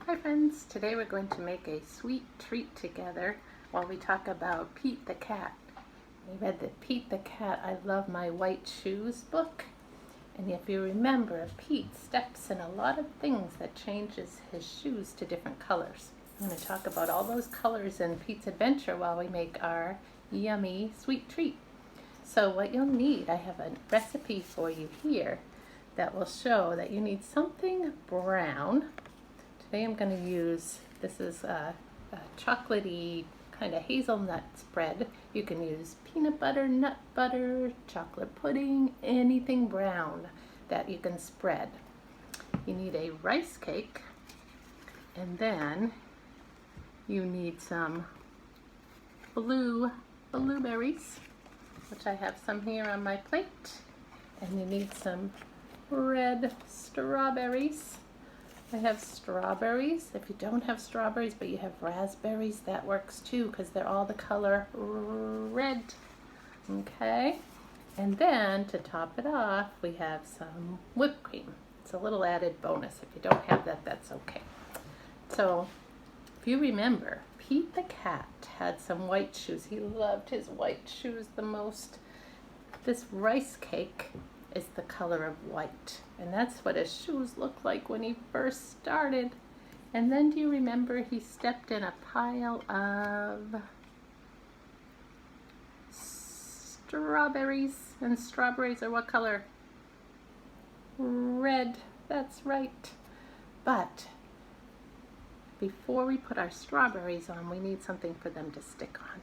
Hi friends, today we're going to make a sweet treat together while we talk about Pete the Cat. We read the Pete the Cat, I Love My White Shoes book. And if you remember, Pete steps in a lot of things that changes his shoes to different colors. I'm going to talk about all those colors in Pete's adventure while we make our yummy sweet treat. So what you'll need, I have a recipe for you here that will show that you need something brown. Today I'm going to use, this is a chocolatey kind of hazelnut spread. You can use peanut butter, nut butter, chocolate pudding, anything brown that you can spread. You need a rice cake, and then you need some blueberries, which I have some here on my plate, and you need some red strawberries. I have strawberries. If you don't have strawberries but you have raspberries, that works too because they're all the color red. Okay, and then to top it off we have some whipped cream. It's a little added bonus. If you don't have that, that's okay. So if you remember, Pete the Cat had some white shoes. He loved his white shoes the most. This rice cake is the color of white, and that's what his shoes looked like when he first started. And then do you remember he stepped in a pile of strawberries, and strawberries are what color? Red. That's right. But before we put our strawberries on, we need something for them to stick on.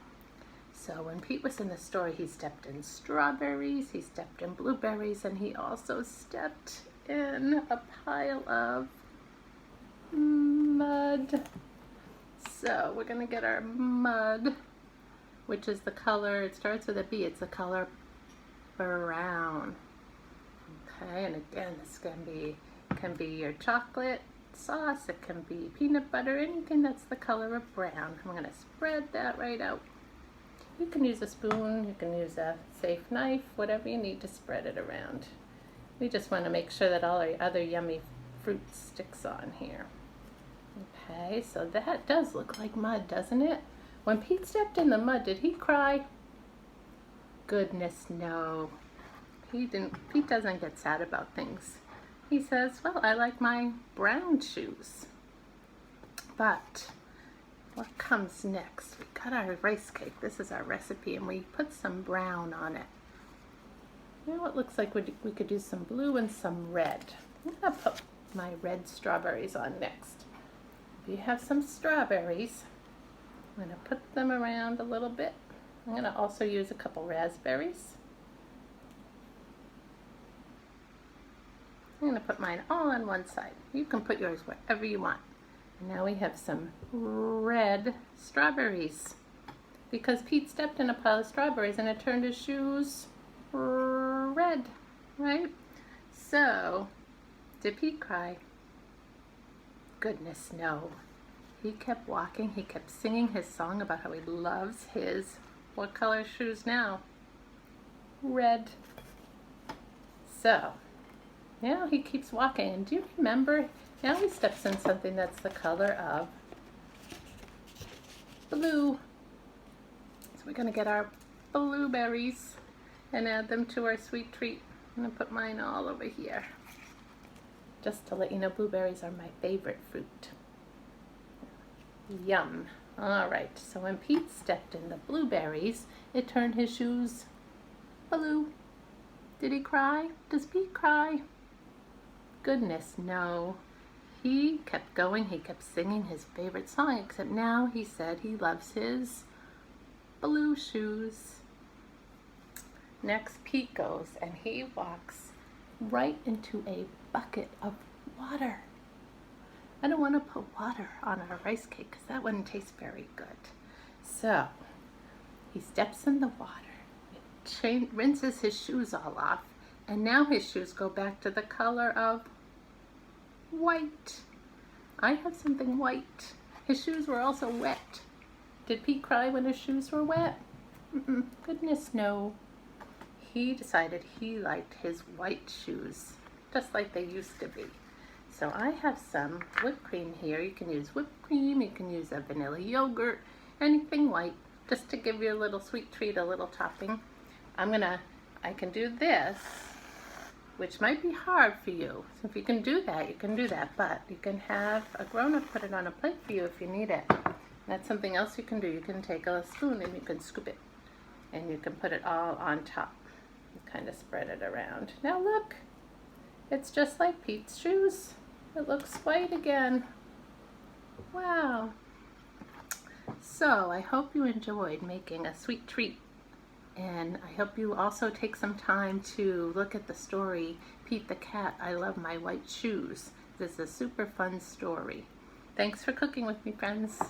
So when Pete was in the store, he stepped in strawberries, he stepped in blueberries, and he also stepped in a pile of mud. So we're going to get our mud, which is the color, it starts with a B, it's the color brown. Okay, and again, this can be your chocolate sauce, it can be peanut butter, anything that's the color of brown. I'm going to spread that right out. You can use a spoon, you can use a safe knife, whatever you need to spread it around. We just want to make sure that all our other yummy fruit sticks on here. Okay, so that does look like mud, doesn't it? When Pete stepped in the mud, did he cry? Goodness, no. Pete doesn't get sad about things. He says, well, I like my brown shoes. But what comes next? We got our rice cake. This is our recipe, and we put some brown on it. You know, it looks like we could do some blue and some red. I'm going to put my red strawberries on next. If you have some strawberries, I'm going to put them around a little bit. I'm going to also use a couple raspberries. I'm going to put mine all on one side. You can put yours wherever you want. Now we have some red strawberries because Pete stepped in a pile of strawberries and it turned his shoes red, right? So, did Pete cry? Goodness, no. He kept walking, he kept singing his song about how he loves his, what color shoes now? Red. So, now he keeps walking, and do you remember? Now he steps in something that's the color of blue. So we're going to get our blueberries and add them to our sweet treat. I'm going to put mine all over here. Just to let you know, blueberries are my favorite fruit. Yum. Alright, so when Pete stepped in the blueberries, it turned his shoes blue. Did he cry? Does Pete cry? Goodness, no. He kept going, he kept singing his favorite song, except now he said he loves his blue shoes. Next, Pete goes and he walks right into a bucket of water. I don't want to put water on our rice cake because that wouldn't taste very good. So, he steps in the water, rinses his shoes all off, and now his shoes go back to the color of white. I have something white. His shoes were also wet. Did Pete cry when his shoes were wet? Goodness, no. He decided he liked his white shoes, just like they used to be. So I have some whipped cream here. You can use whipped cream, you can use a vanilla yogurt, anything white, just to give you a little sweet treat, a little topping. I can do this, which might be hard for you. So if you can do that, you can do that, but you can have a grown-up put it on a plate for you if you need it. That's something else you can do. You can take a spoon and you can scoop it, and you can put it all on top. You kind of spread it around. Now look, it's just like Pete's shoes. It looks white again. Wow. So I hope you enjoyed making a sweet treat, and I hope you also take some time to look at the story, Pete the Cat, I Love My White Shoes. This is a super fun story. Thanks for cooking with me, friends.